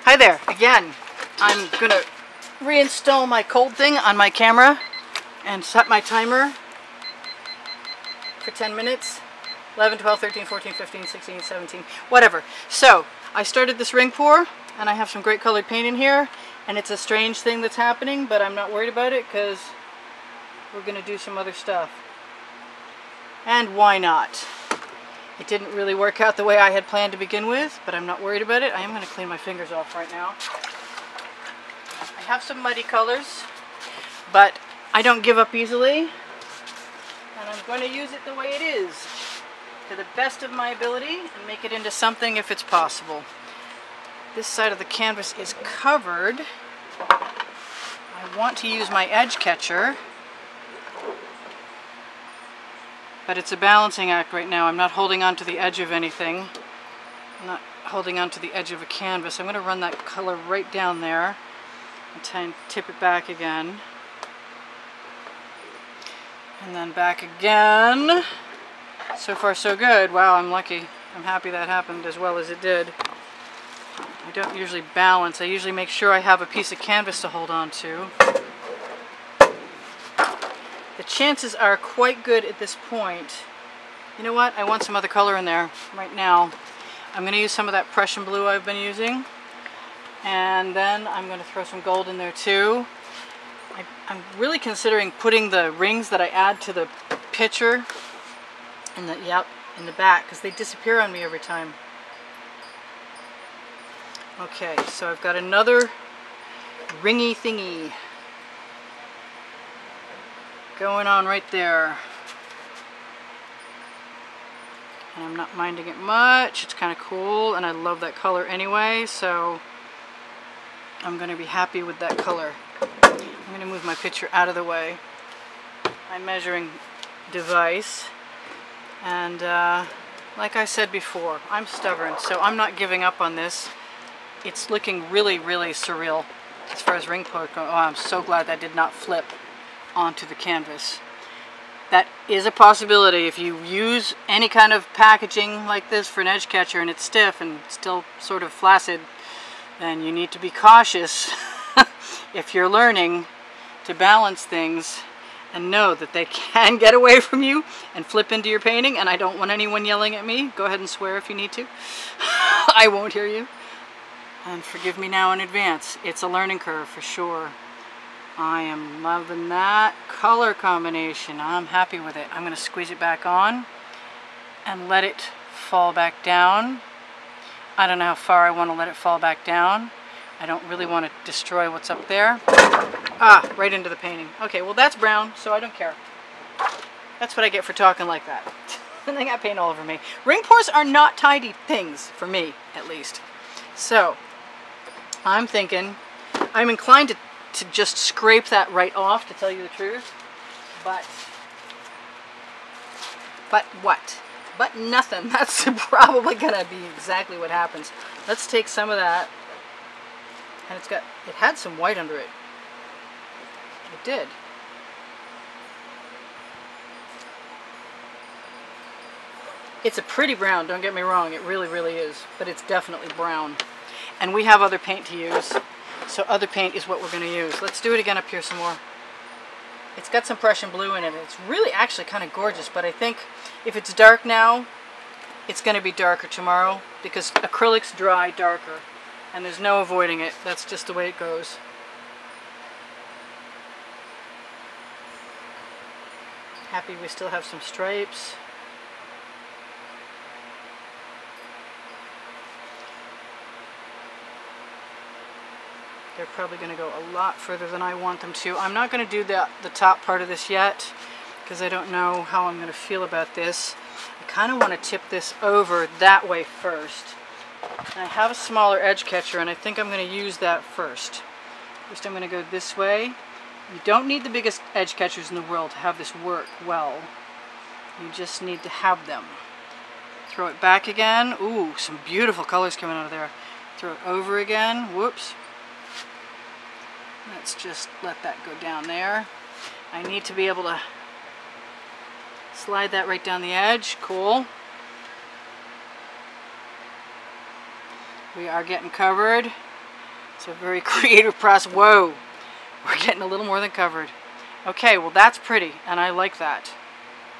Hi there, again. I'm gonna reinstall my cold thing on my camera and set my timer for 10 minutes. 11, 12, 13, 14, 15, 16, 17, whatever. So, I started this ring pour, and I have some great colored paint in here, and it's a strange thing that's happening, but I'm not worried about it because we're gonna do some other stuff. And why not? It didn't really work out the way I had planned to begin with, but I'm not worried about it. I am going to clean my fingers off right now. I have some muddy colors, but I don't give up easily. And I'm going to use it the way it is, to the best of my ability, and make it into something if it's possible. This side of the canvas is covered. I want to use my edge catcher, but it's a balancing act right now. I'm not holding on to the edge of anything. I'm not holding on to the edge of a canvas. I'm going to run that color right down there and try and tip it back again. And then back again. So far so good. Wow, I'm lucky. I'm happy that happened as well as it did. I don't usually balance. I usually make sure I have a piece of canvas to hold on to. The chances are quite good at this point. You know what? I want some other color in there right now. I'm going to use some of that Prussian blue I've been using. And then I'm going to throw some gold in there too. I'm really considering putting the rings that I add to the picture in the back, because they disappear on me every time. Okay, so I've got another ringy thingy going on right there. And I'm not minding it much. It's kind of cool, and I love that color anyway, so I'm going to be happy with that color. I'm going to move my picture out of the way. My measuring device. And like I said before, I'm stubborn, so I'm not giving up on this. It's looking really, really surreal as far as ring pour goes. Oh, I'm so glad that did not flip onto the canvas. That is a possibility. If you use any kind of packaging like this for an edge catcher and it's stiff and still sort of flaccid, then you need to be cautious if you're learning to balance things and know that they can get away from you and flip into your painting. And I don't want anyone yelling at me. Go ahead and swear if you need to. I won't hear you. And forgive me now in advance. It's a learning curve for sure. I am loving that color combination. I'm happy with it. I'm going to squeeze it back on and let it fall back down. I don't know how far I want to let it fall back down. I don't really want to destroy what's up there. Ah, right into the painting. Okay, well that's brown, so I don't care. That's what I get for talking like that. And they got paint all over me. Ring pours are not tidy things, for me at least. So, I'm thinking, I'm inclined to just scrape that right off, to tell you the truth. But what? But nothing. That's probably gonna be exactly what happens. Let's take some of that. And it had some white under it. It did. It's a pretty brown, don't get me wrong. It really, really is. But it's definitely brown. And we have other paint to use. So other paint is what we're going to use. Let's do it again up here some more. It's got some Prussian blue in it. It's really actually kind of gorgeous, but I think if it's dark now, it's going to be darker tomorrow, because acrylics dry darker, and there's no avoiding it. That's just the way it goes. Happy we still have some stripes. They're probably going to go a lot further than I want them to. I'm not going to do the top part of this yet, because I don't know how I'm going to feel about this. I kind of want to tip this over that way first. And I have a smaller edge catcher, and I think I'm going to use that first. First I'm going to go this way. You don't need the biggest edge catchers in the world to have this work well. You just need to have them. Throw it back again. Ooh, some beautiful colors coming out of there. Throw it over again. Whoops. Let's just let that go down there. I need to be able to slide that right down the edge. Cool. We are getting covered. It's a very creative process. Whoa, we're getting a little more than covered. Okay, well that's pretty, and I like that.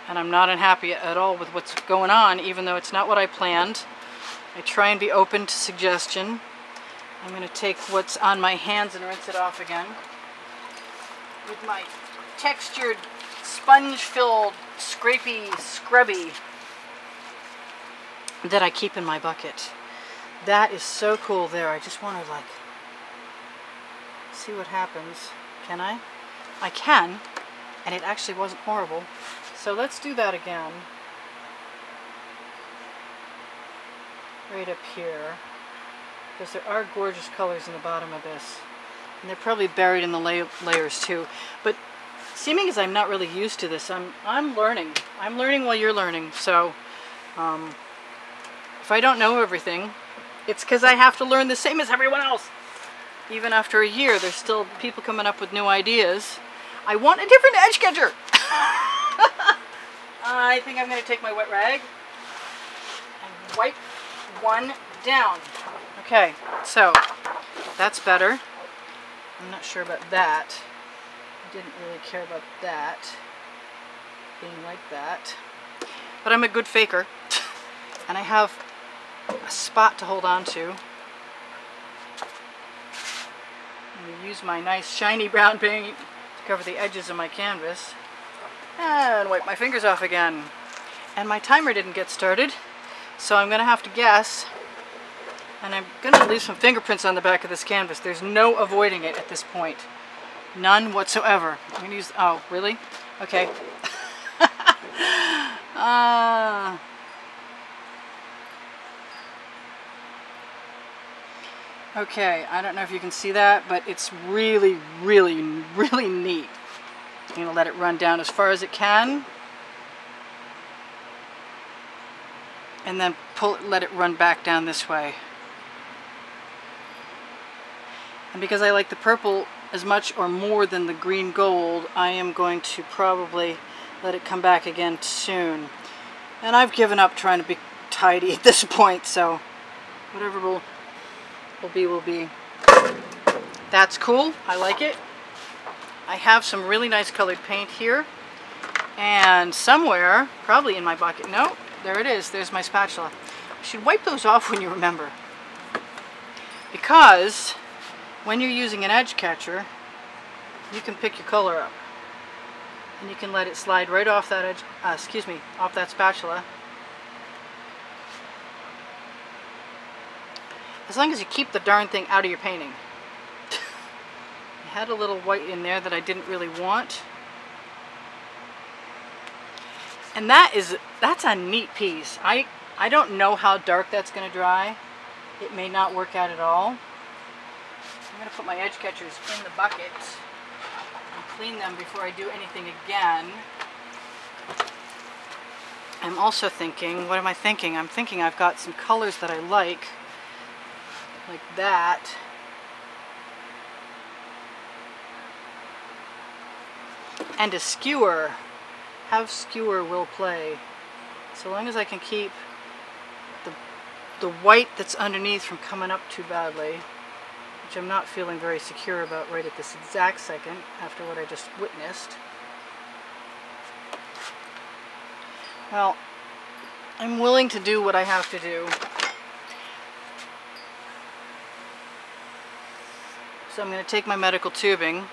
And I'm not unhappy at all with what's going on, even though it's not what I planned. I try and be open to suggestion. I'm going to take what's on my hands and rinse it off again with my textured, sponge-filled, scrapey, scrubby that I keep in my bucket. That is so cool there. I just want to like see what happens. Can I? I can, and it actually wasn't horrible. So let's do that again. Right up here, because there are gorgeous colors in the bottom of this, and they're probably buried in the layers too. But seeming as I'm not really used to this, I'm learning. I'm learning while you're learning. So if I don't know everything, it's because I have to learn the same as everyone else. Even after a year, there's still people coming up with new ideas. I want a different edge catcher. I think I'm going to take my wet rag and wipe one down. Okay, so that's better. I'm not sure about that. I didn't really care about that being like that. But I'm a good faker. And I have a spot to hold on to. I'm going to use my nice shiny brown paint to cover the edges of my canvas. And wipe my fingers off again. And my timer didn't get started, so I'm going to have to guess. And I'm going to leave some fingerprints on the back of this canvas. There's no avoiding it at this point. None whatsoever. I'm going to use... Oh, really? Okay. Okay, I don't know if you can see that, but it's really, really, really neat. I'm going to let it run down as far as it can. And then let it run back down this way. And because I like the purple as much or more than the green gold, I am going to probably let it come back again soon. And I've given up trying to be tidy at this point, so whatever will be will be. That's cool. I like it. I have some really nice colored paint here, and somewhere, probably in my bucket, no, there it is, there's my spatula. I should wipe those off when you remember, because when you're using an edge catcher, you can pick your color up, and you can let it slide right off that edge, off that spatula, as long as you keep the darn thing out of your painting. Had a little white in there that I didn't really want. And that's a neat piece. I don't know how dark that's going to dry. It may not work out at all. I'm going to put my edge catchers in the bucket and clean them before I do anything again. I'm also thinking, what am I thinking? I'm thinking I've got some colors that I like that. And a skewer. Have skewer will play. So long as I can keep the white that's underneath from coming up too badly, which I'm not feeling very secure about right at this exact second after what I just witnessed. Well, I'm willing to do what I have to do. So I'm going to take my medical tubing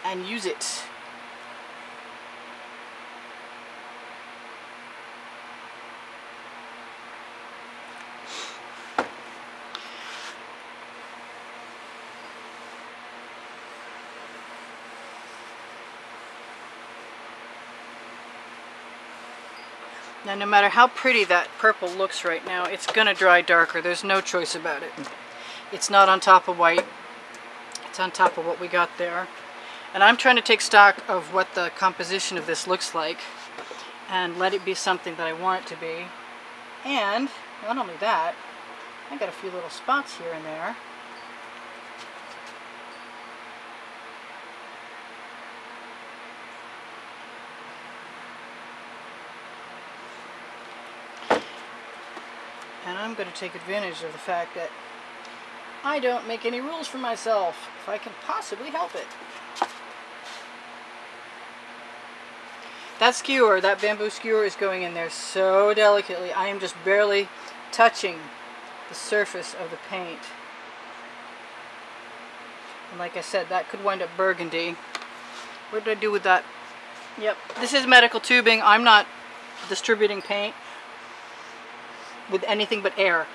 and use it. Now, no matter how pretty that purple looks right now, it's going to dry darker. There's no choice about it. It's not on top of white. It's on top of what we got there. And I'm trying to take stock of what the composition of this looks like and let it be something that I want it to be. And not only that, I got a few little spots here and there. And I'm going to take advantage of the fact that I don't make any rules for myself if I can possibly help it. That skewer, that bamboo skewer is going in there so delicately. I am just barely touching the surface of the paint. And like I said, that could wind up burgundy. What did I do with that? Yep, this is medical tubing. I'm not distributing paint with anything but air.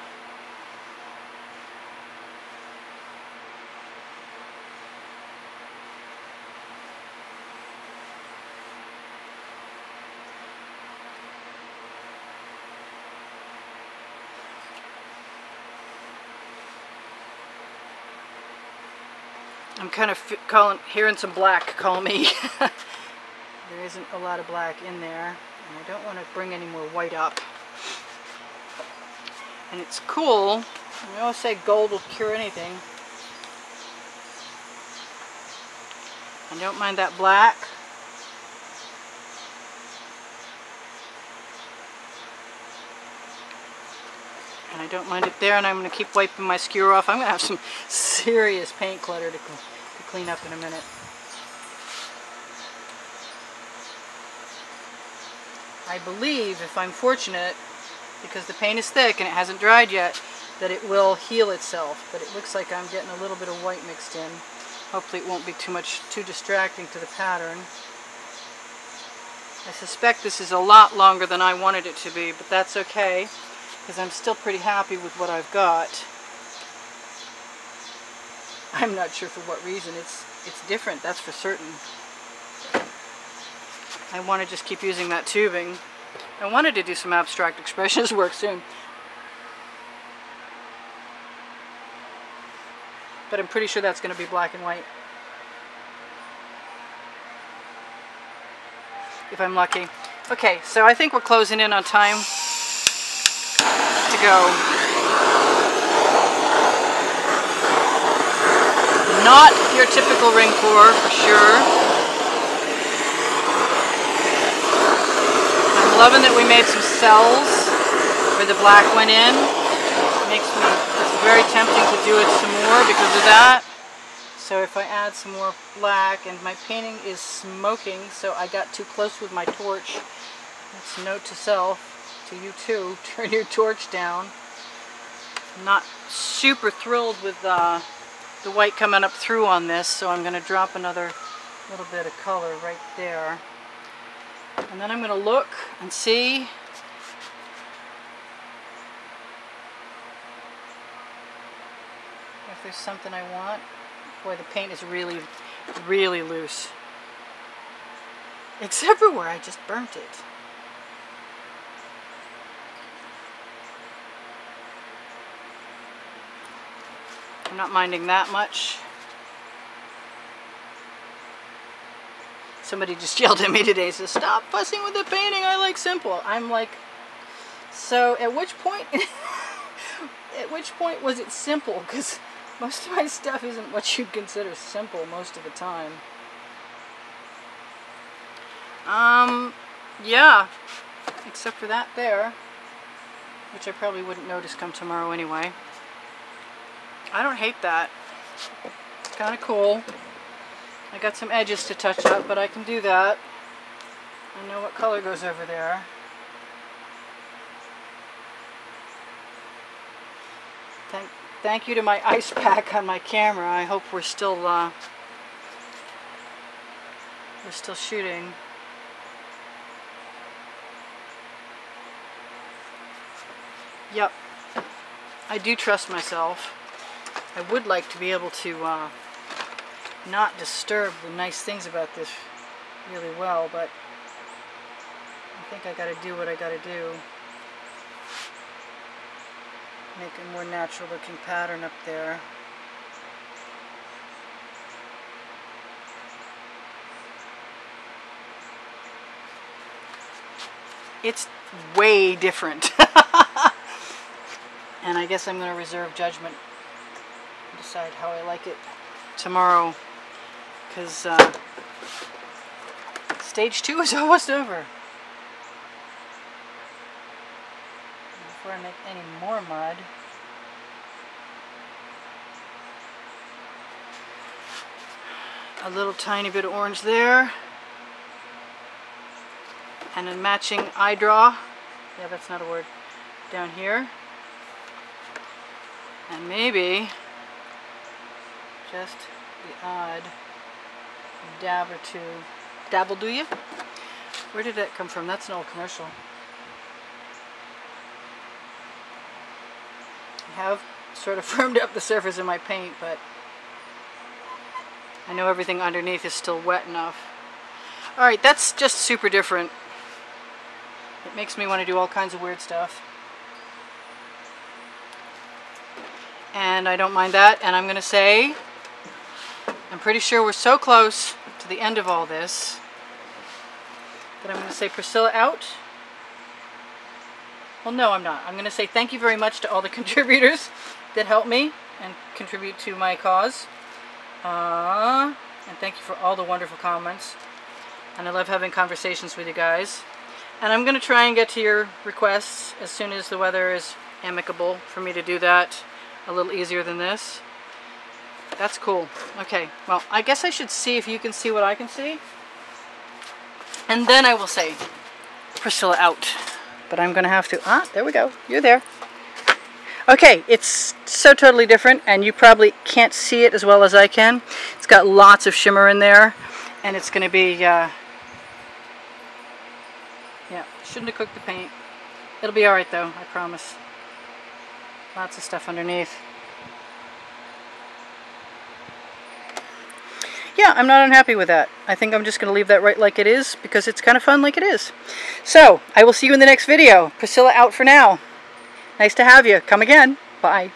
I'm kind of hearing some black call me. There isn't a lot of black in there, and I don't want to bring any more white up. And it's cool. I always say gold will cure anything. I don't mind that black. And I don't mind it there, and I'm going to keep wiping my skewer off. I'm going to have some serious paint clutter to clean up in a minute. I believe, if I'm fortunate, because the paint is thick and it hasn't dried yet, that it will heal itself. But it looks like I'm getting a little bit of white mixed in. Hopefully it won't be too distracting to the pattern. I suspect this is a lot longer than I wanted it to be, but that's okay, because I'm still pretty happy with what I've got. I'm not sure for what reason. It's different, that's for certain. I want to just keep using that tubing. I wanted to do some abstract expressionist work soon. But I'm pretty sure that's going to be black and white. If I'm lucky. Okay, so I think we're closing in on time to go. Not your typical ring pour, for sure. I'm loving that we made some cells where the black went in. It's very tempting to do it some more because of that. So if I add some more black, and my painting is smoking, so I got too close with my torch. That's a note to self, to you too, turn your torch down. I'm not super thrilled with the white coming up through on this, so I'm going to drop another little bit of color right there. And then I'm going to look and see if there's something I want. Boy, the paint is really, really loose. Except for where I just burnt it. I'm not minding that much. Somebody just yelled at me today, says, "Stop fussing with the painting, I like simple." I'm like, so at which point, at which point was it simple? Because most of my stuff isn't what you'd consider simple most of the time. Yeah, except for that there, which I probably wouldn't notice come tomorrow anyway. I don't hate that. It's kind of cool. I got some edges to touch up, but I can do that. I know what color goes over there. Thank you to my ice pack on my camera. I hope we're still shooting. Yep. I do trust myself. I would like to be able to not disturb the nice things about this really well, but I think I gotta do what I gotta do. Make a more natural looking pattern up there. It's way different. And I guess I'm going to reserve judgment and decide how I like it tomorrow, because stage 2 is almost over. Before I make any more mud, a little tiny bit of orange there. And a matching eye draw. Yeah, that's not a word. Down here. And maybe just the odd dab or two. Dabble, do you? Where did that come from? That's an old commercial. I have sort of firmed up the surface of my paint, but I know everything underneath is still wet enough. Alright, that's just super different. It makes me want to do all kinds of weird stuff. And I don't mind that. And I'm going to say, I'm pretty sure we're so close to the end of all this that I'm going to say Priscilla out. Well, no, I'm not. I'm going to say thank you very much to all the contributors that helped me and contribute to my cause. And thank you for all the wonderful comments. And I love having conversations with you guys. And I'm going to try and get to your requests as soon as the weather is amicable for me to do that a little easier than this. That's cool. Okay, well, I guess I should see if you can see what I can see. And then I will say Priscilla out. But I'm going to have to... there we go. You're there. Okay, it's so totally different, and you probably can't see it as well as I can. It's got lots of shimmer in there, and it's going to be... yeah, shouldn't have cooked the paint. It'll be alright though, I promise. Lots of stuff underneath. Yeah, I'm not unhappy with that. I think I'm just going to leave that right like it is, because it's kind of fun like it is. So, I will see you in the next video. Priscilla out for now. Nice to have you. Come again. Bye.